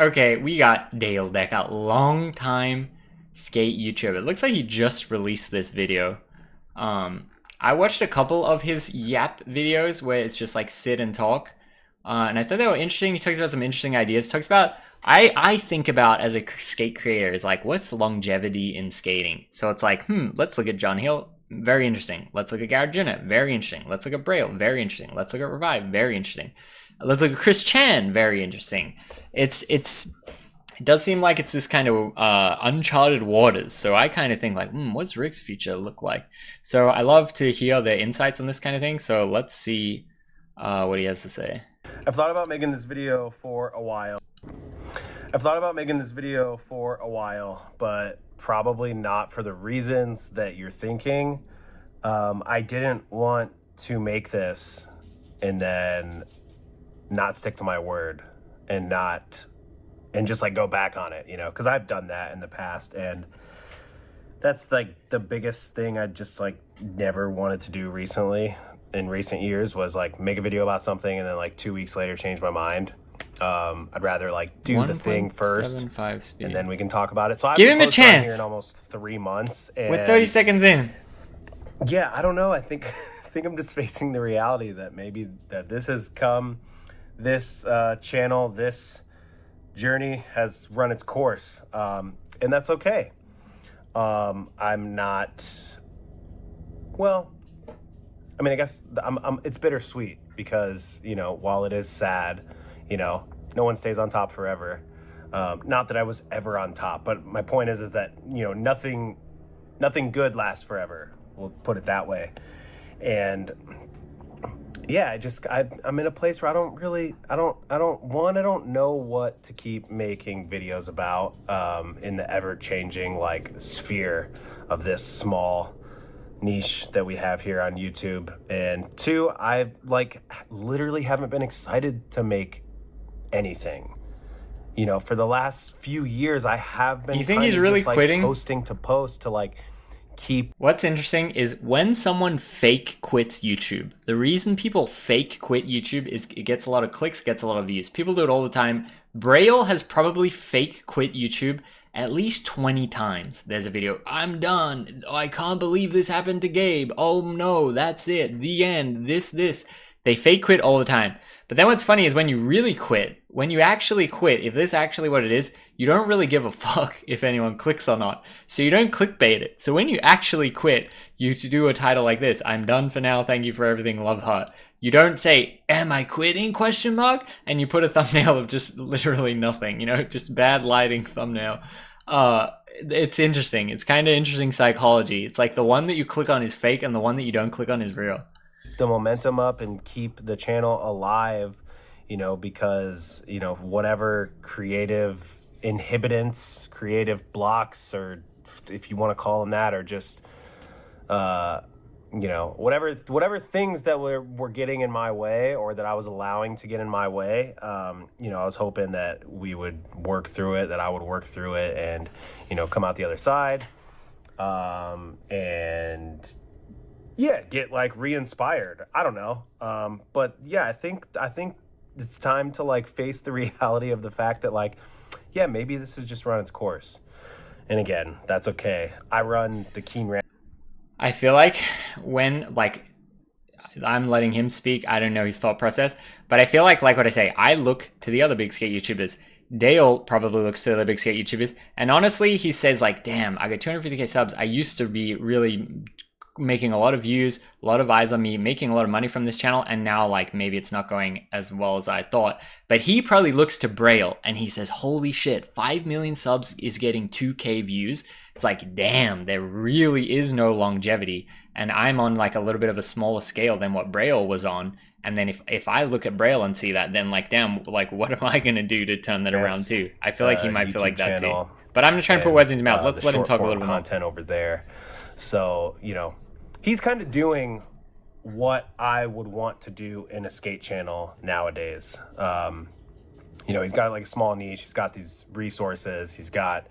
Okay, we got Dale Decker, long time skate YouTuber. It looks like he just released this video. I watched a couple of his Yap videos where it's just like sit and talk, and I thought they were interesting. He talks about some interesting ideas. Talks about I think about as a skate creator is like what's longevity in skating. So it's like let's look at John Hill. Very interesting. Let's look at Garrett Jenner. Very interesting. Let's look at Braille. Very interesting. Let's look at Revive. Very interesting. Let's look at Chris Chan. Very interesting. It does seem like it's this kind of uncharted waters. So I kind of think like, what's Rick's future look like? So I love to hear their insights on this kind of thing. So let's see what he has to say. I've thought about making this video for a while. But probably not for the reasons that you're thinking. I didn't want to make this and then not stick to my word and just like go back on it, because I've done that in the past, and that's like the biggest thing I just like never wanted to do in recent years was like make a video about something and then like 2 weeks later change my mind. I'd rather like do the thing first speed. and then we can talk about it. So I've Give been him a posting on chance here in almost 3 months, and with 30 seconds in. Yeah, I don't know. I think I'm just facing the reality that maybe that this has come, this channel, this journey has run its course, and that's okay. I'm not. Well, I mean, I guess it's bittersweet because while it is sad, no one stays on top forever. Not that I was ever on top, but my point is that nothing good lasts forever. We'll put it that way. And yeah, I'm in a place where I don't know what to keep making videos about in the ever-changing like sphere of this small niche that we have here on YouTube. And two, I like literally haven't been excited to make anything. For the last few years I have been. You think he's really quitting? Posting to post to like keep. What's interesting is when someone fake quits YouTube. The reason people fake quit YouTube is it gets a lot of clicks, gets a lot of views. People do it all the time. Braille has probably fake quit YouTube at least 20 times. There's a video, I'm done. I can't believe this happened to Gabe. Oh no, that's it. The end. This. They fake quit all the time. But then what's funny is when you really quit, when you actually quit, if this is actually what it is, you don't really give a fuck if anyone clicks or not. So you don't clickbait it. So when you actually quit, you do a title like this, I'm done for now, thank you for everything, love heart. You don't say, am I quitting, question mark? And you put a thumbnail of just literally nothing, just bad lighting thumbnail. It's interesting. It's kind of interesting psychology. It's like the one that you click on is fake and the one that you don't click on is real. The momentum up and keep the channel alive, because whatever creative inhibitants, creative blocks, or if you want to call them that, or just whatever things that were getting in my way or that I was allowing to get in my way, I was hoping that we would work through it, that I would work through it and come out the other side, and yeah, get like re-inspired. I don't know. But yeah, I think it's time to like face the reality of the fact that like, yeah, maybe this has just run its course. And again, that's okay. I run the Keen Ram. I feel like when like I'm letting him speak, I don't know his thought process, but I feel like what I say, I look to the other big skate YouTubers. Dale probably looks to the big skate YouTubers. And honestly, he says like, damn, I got 250k subs. I used to be really making a lot of views, a lot of eyes on me, making a lot of money from this channel, and now like maybe it's not going as well as I thought. But he probably looks to Braille and he says, holy shit, 5 million subs is getting 2k views. It's like, damn, there really is no longevity. And I'm on like a little bit of a smaller scale than what Braille was on. And then if I look at Braille and see that, then like, damn, like what am I gonna do to turn that around too? I feel like he might feel like that too. But I'm just trying to put words in his mouth. Let's let him talk a little bit more. Content over there. So, he's kind of doing what I would want to do in a skate channel nowadays. He's got like a small niche. He's got these resources. He's got,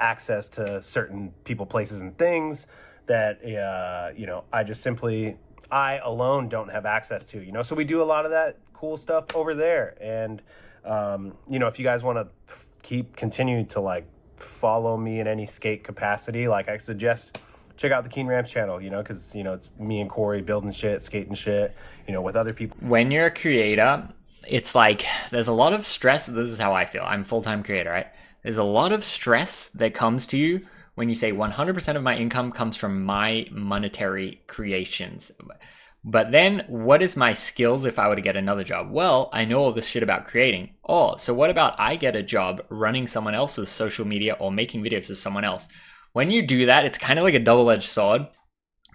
access to certain people, places, and things that, I alone don't have access to, So we do a lot of that cool stuff over there. And You know, if you guys want to continue to like follow me in any skate capacity, like I suggest check out the Keen Rams channel, you know, because, you know, it's me and Corey building shit, skating shit, you know, with other people. When you're a creator, it's like there's a lot of stress. This is how I feel. I'm a full-time creator, right? There's a lot of stress that comes to you when you say 100% of my income comes from my monetary creations. But then what is my skills if I were to get another job? Well, I know all this shit about creating. Oh, so what about I get a job running someone else's social media or making videos to someone else? When you do that, it's kind of like a double-edged sword,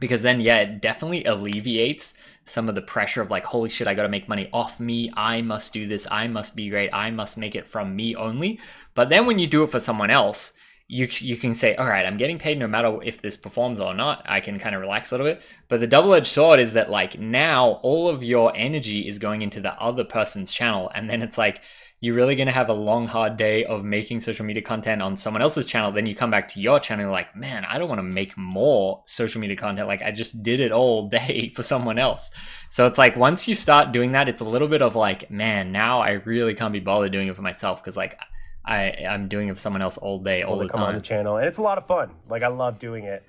because then, yeah, it definitely alleviates some of the pressure of like, holy shit, I gotta make money off me. I must do this. I must be great. I must make it from me only. But then when you do it for someone else, you can say, all right, I'm getting paid no matter if this performs or not. I can kind of relax a little bit. But the double-edged sword is that like now all of your energy is going into the other person's channel. And then it's like, you're really going to have a long, hard day of making social media content on someone else's channel. Then you come back to your channel, you're like, man, I don't want to make more social media content. Like I just did it all day for someone else. So it's like, once you start doing that, it's a little bit of like, man, now I really can't be bothered doing it for myself. Cause like I'm doing it for someone else all day, all the time. Come on the channel. And it's a lot of fun. Like I love doing it.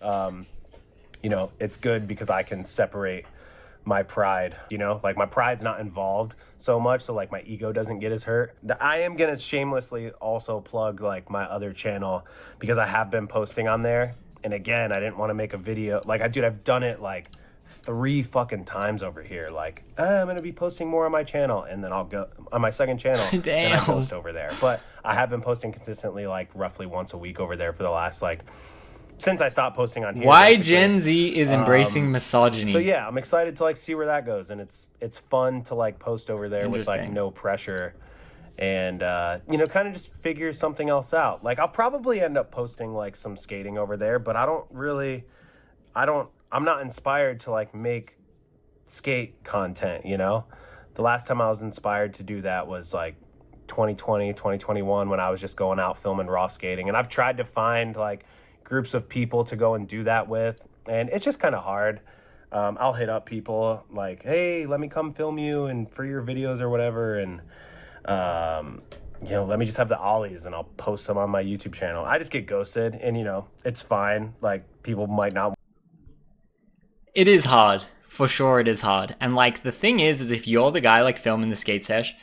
You know, it's good because I can separate my pride, you know, like my pride's not involved so much, so like my ego doesn't get as hurt. I am gonna shamelessly also plug like my other channel, because I have been posting on there, and again, I didn't want to make a video like I've done it like 3 fucking times over here, like I'm gonna be posting more on my channel, and then I'll go on my second channel and I post over there. But I have been posting consistently like roughly once a week over there for the last like since I stopped posting on here. Why Gen Z is embracing misogyny. So yeah, I'm excited to like see where that goes, and it's fun to like post over there with like no pressure, and you know, kind of just figure something else out. Like I'll probably end up posting like some skating over there, but I'm not inspired to like make skate content, you know? The last time I was inspired to do that was like 2020, 2021, when I was just going out filming raw skating, and I've tried to find like groups of people to go and do that with, and it's just kind of hard. I'll hit up people like, hey, let me come film you and for your videos or whatever, and you know, let me just have the ollies and I'll post them on my YouTube channel. I just get ghosted, and you know, it's fine. Like people might not. It is hard, for sure. It is hard. And like the thing is if you're the guy like filming the skate sesh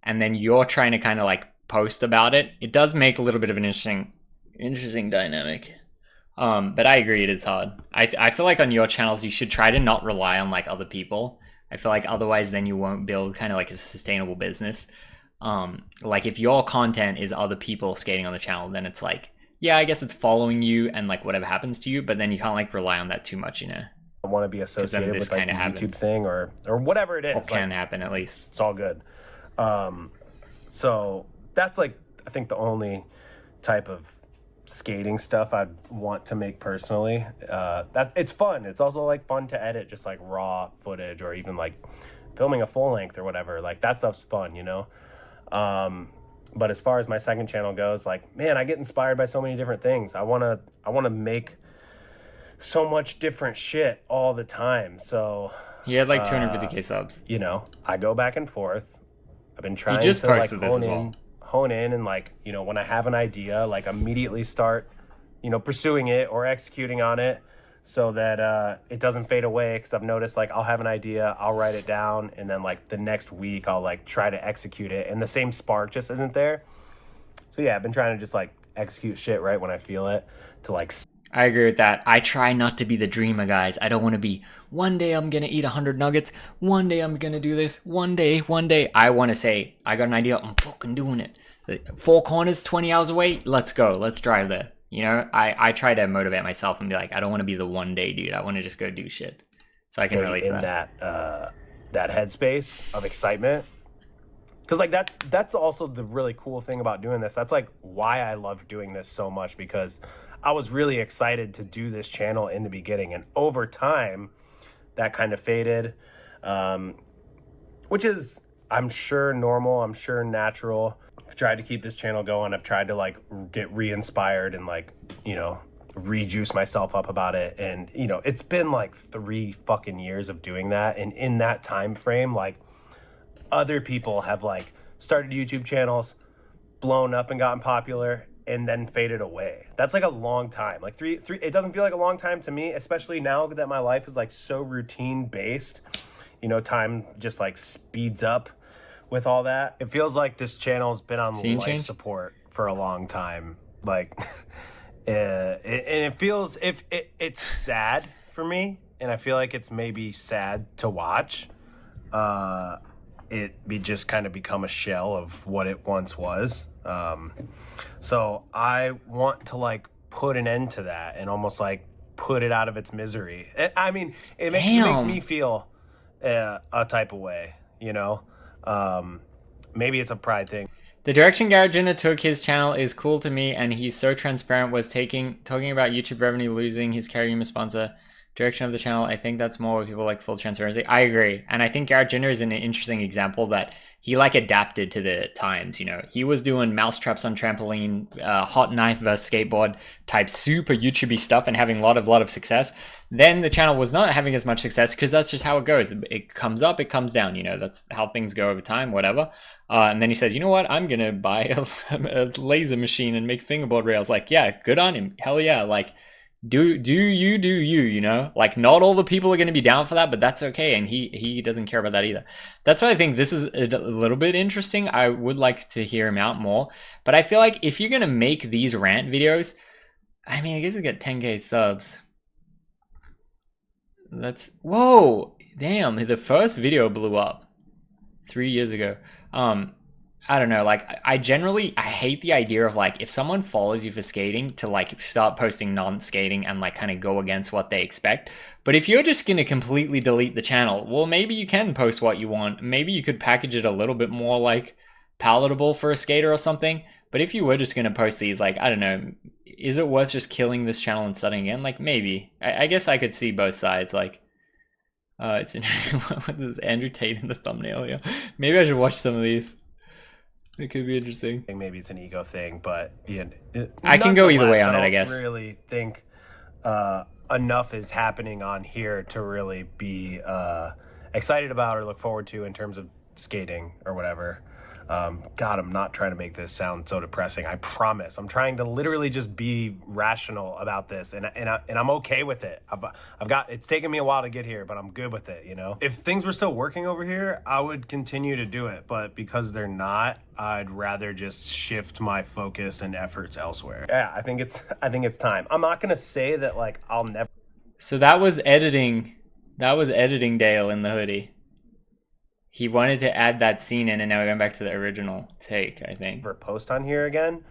and then you're trying to kind of like post about it, it does make a little bit of an interesting dynamic. But I agree, it is hard. I feel like on your channels, you should try to not rely on like other people. I feel like otherwise then you won't build kind of like a sustainable business. Like if your content is other people skating on the channel, then it's like, yeah, I guess it's following you and like whatever happens to you, but then you can't like rely on that too much, you know? I want to be associated with like the YouTube thing or whatever it is. Or can happen at least. It's all good. So that's like, I think the only type of skating stuff I'd want to make personally. It's fun. It's also like fun to edit just like raw footage, or even like filming a full length or whatever. Like that stuff's fun, you know? But as far as my second channel goes, like, man, I get inspired by so many different things. I want to make so much different shit all the time. So he had like 250k subs. You know, I go back and forth. I've been trying to like hone in and like, you know, when I have an idea, like immediately start, you know, pursuing it or executing on it, so that it doesn't fade away. Because I've noticed like I'll have an idea, I'll write it down, and then like the next week I'll like try to execute it, and the same spark just isn't there. So yeah, I've been trying to just like execute shit right when I feel it to like. I agree with that. I try not to be the dreamer, guys. I don't want to be, one day I'm going to eat 100 nuggets. One day I'm going to do this. One day. I want to say, I got an idea. I'm fucking doing it. 4 corners, 20 hours away. Let's go. Let's drive there. You know, I try to motivate myself and be like, I don't want to be the one day dude. I want to just go do shit. So I can relate to that. That headspace of excitement. Because like that's also the really cool thing about doing this. That's like why I love doing this so much, because I was really excited to do this channel in the beginning, and over time that kind of faded, which is, I'm sure, normal. I'm sure natural. I've tried to keep this channel going. I've tried to like get re-inspired and like, you know, rejuice myself up about it. And, you know, it's been like 3 fucking years of doing that. And in that time frame, like other people have like started YouTube channels, blown up and gotten popular, and then faded away. That's like a long time. Like three, it doesn't feel like a long time to me, especially now that my life is like so routine based. You know, time just like speeds up with all that. It feels like this channel's been on life support for a long time. Like, and it feels, it's sad for me, and I feel like it's maybe sad to watch. It be just kind of become a shell of what it once was. So I want to like put an end to that and almost like put it out of its misery. I mean, it makes me feel a type of way, you know. Maybe it's a pride thing. The direction Garrett Jenner took his channel is cool to me, and he's so transparent. Was talking about YouTube revenue losing his Carry sponsor. Direction of the channel, I think that's more where people like full transparency. I agree, and I think Garrett Jenner is an interesting example that he like adapted to the times. You know, he was doing mousetraps on trampoline, hot knife versus skateboard type super YouTubey stuff and having a lot of success. Then the channel was not having as much success because that's just how it goes. It comes up, it comes down. You know, that's how things go over time, whatever. And then he says, you know what? I'm gonna buy a laser machine and make fingerboard rails. Like, yeah, good on him. Hell yeah, like. Do you, you know? Like, not all the people are going to be down for that, but that's okay, and he doesn't care about that either. That's why I think this is a little bit interesting. I would like to hear him out more, but I feel like if you're going to make these rant videos, I mean, I guess you get 10k subs. That's, whoa, damn, the first video blew up 3 years ago. I don't know, like, I hate the idea of, like, if someone follows you for skating to, like, start posting non-skating and, like, kind of go against what they expect. But if you're just going to completely delete the channel, well, maybe you can post what you want. Maybe you could package it a little bit more, like, palatable for a skater or something. But if you were just going to post these, like, I don't know, is it worth just killing this channel and starting again? Like, maybe. I guess I could see both sides, like, it's interesting. What is Andrew Tate in the thumbnail here? Maybe I should watch some of these. It could be interesting. Maybe it's an ego thing, but yeah, I can go either way on it, I guess. I don't really think enough is happening on here to really be excited about or look forward to in terms of skating or whatever. God, I'm not trying to make this sound so depressing. I promise. I'm trying to literally just be rational about this, and I'm okay with it. I've got. It's taken me a while to get here, but I'm good with it. You know, if things were still working over here, I would continue to do it. But because they're not, I'd rather just shift my focus and efforts elsewhere. Yeah, I think it's time. I'm not gonna say that like I'll never. So that was editing. That was editing Dale in the hoodie. He wanted to add that scene in, and now we went back to the original take, I think. For post on here again,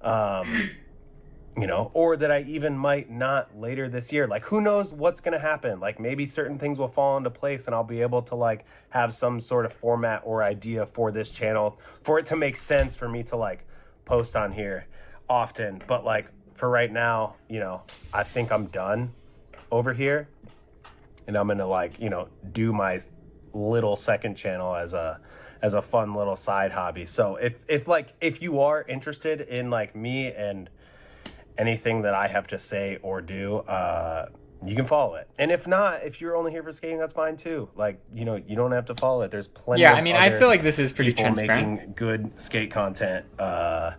you know, or that I even might not later this year. Like, who knows what's going to happen? Like, maybe certain things will fall into place, and I'll be able to, like, have some sort of format or idea for this channel, for it to make sense for me to, like, post on here often. But, like, for right now, you know, I think I'm done over here, and I'm going to, like, you know, do my little second channel as a fun little side hobby. So if you are interested in like me and anything that I have to say or do, you can follow it. And if not, if you're only here for skating, that's fine too. Like, you know, you don't have to follow it. There's plenty I mean, I feel like this is pretty transparent, making good skate content to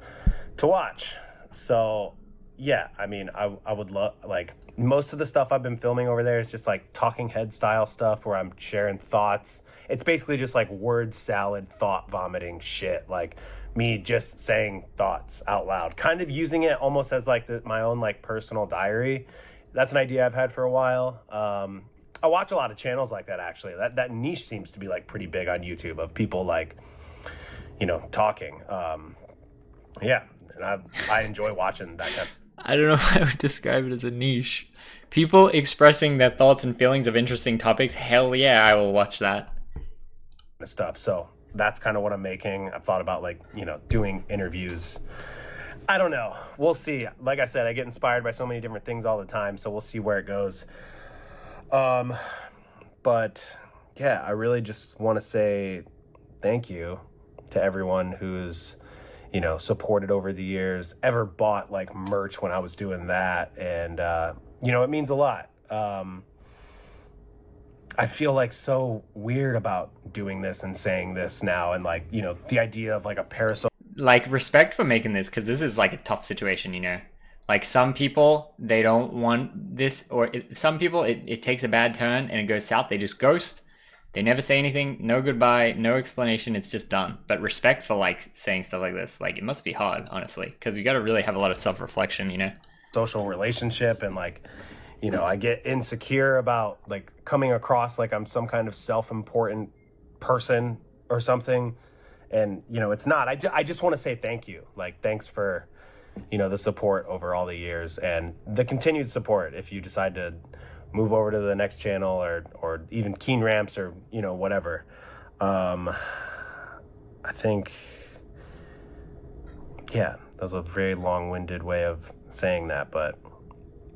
watch. So yeah, I mean, I would love, like, most of the stuff I've been filming over there is just like talking head style stuff where I'm sharing thoughts. It's basically just like word salad, thought vomiting shit. Like me just saying thoughts out loud, kind of using it almost as like my own like personal diary. That's an idea I've had for a while. I watch a lot of channels like that, actually. That niche seems to be like pretty big on YouTube, of people like, you know, talking. Yeah, and I enjoy watching that kind of. I don't know if I would describe it as a niche. People expressing their thoughts and feelings of interesting topics, hell yeah, I will watch that. Stuff. So that's kind of what I'm making. I've thought about, like, you know, doing interviews. I don't know. We'll see. Like I said, I get inspired by so many different things all the time, so we'll see where it goes. But yeah, I really just want to say thank you to everyone who's, you know, supported over the years, ever bought like merch when I was doing that. And, you know, it means a lot. I feel like so weird about doing this and saying this now, and like, the idea of like a parasocial. Like, respect for making this, because this is like a tough situation, you know. Like, some people, they don't want this, or some people, it takes a bad turn and it goes south. They just ghost. They never say anything. No goodbye, no explanation. It's just done. But respect for like saying stuff like this. Like, it must be hard, honestly, because you got to really have a lot of self-reflection, you know. Social relationship, and like, I get insecure about like coming across like I'm some kind of self-important person or something, and it's not. I just want to say thank you. Like, thanks for the support over all the years, and the continued support if you decide to move over to the next channel, or even Keen Ramps, or whatever. I think, yeah, that was a very long-winded way of saying that, but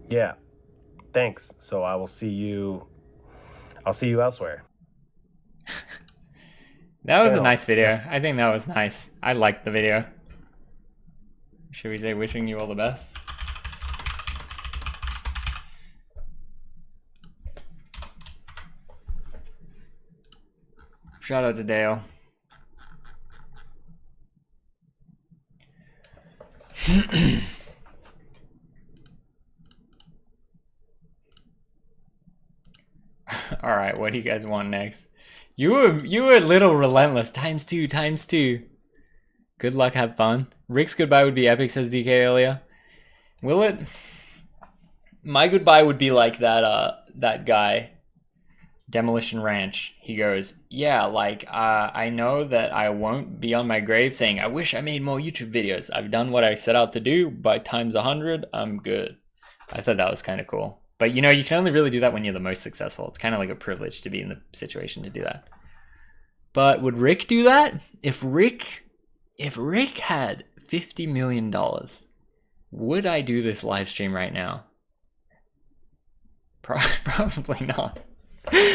yeah, thanks. So I'll see you elsewhere. That was a nice video. I think that was nice. I liked the video. Should we say wishing you all the best? Shout out to Dale. All right, what do you guys want next? You were a little relentless. Times two, times two. Good luck, have fun. Rick's goodbye would be epic, says DK earlier. Will it? My goodbye would be like that guy, Demolition Ranch. He goes, yeah, like, I know that I won't be on my grave saying, I wish I made more YouTube videos. I've done what I set out to do. By times 100, I'm good. I thought that was kind of cool. But, you can only really do that when you're the most successful. It's kind of like a privilege to be in the situation to do that. But would Rick do that? If Rick had $50 million, would I do this live stream right now? Probably not.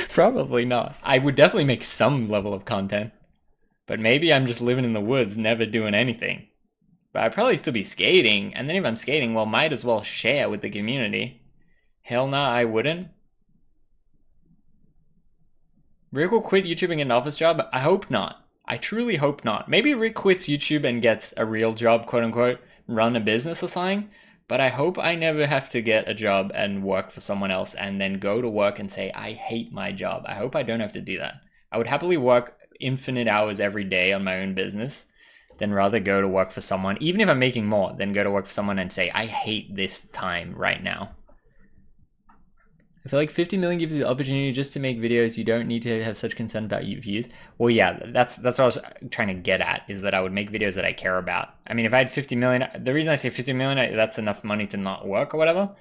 Probably not. I would definitely make some level of content. But maybe I'm just living in the woods, never doing anything. But I'd probably still be skating. And then if I'm skating, well, might as well share with the community. Hell nah, I wouldn't. Rick will quit YouTube and get an office job? I hope not. I truly hope not. Maybe Rick quits YouTube and gets a real job, quote unquote, run a business or something. But I hope I never have to get a job and work for someone else and then go to work and say, I hate my job. I hope I don't have to do that. I would happily work infinite hours every day on my own business than rather go to work for someone, even if I'm making more, than go to work for someone and say, I hate this time right now. I feel like 50 million gives you the opportunity just to make videos. You don't need to have such concern about views. Well, yeah, that's what I was trying to get at, is that I would make videos that I care about. I mean, if I had 50 million, the reason I say 50 million, that's enough money to not work or whatever.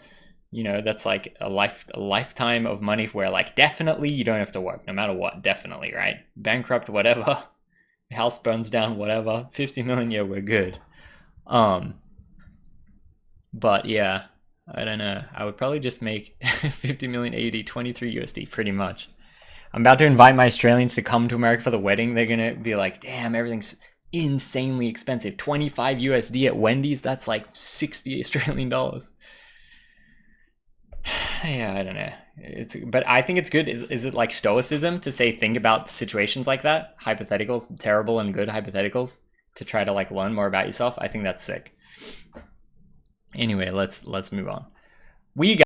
That's like a lifetime of money where like definitely you don't have to work no matter what. Definitely, right? Bankrupt, whatever. House burns down, whatever. 50 million, yeah, we're good. But yeah. I don't know. I would probably just make 50 million AUD, 23 USD, pretty much. I'm about to invite my Australians to come to America for the wedding. They're going to be like, damn, everything's insanely expensive. 25 USD at Wendy's, that's like 60 Australian dollars. Yeah, I don't know. But I think it's good. Is it like stoicism to say, think about situations like that? Hypotheticals, terrible and good hypotheticals, to try to like learn more about yourself? I think that's sick. Anyway, let's move on. We got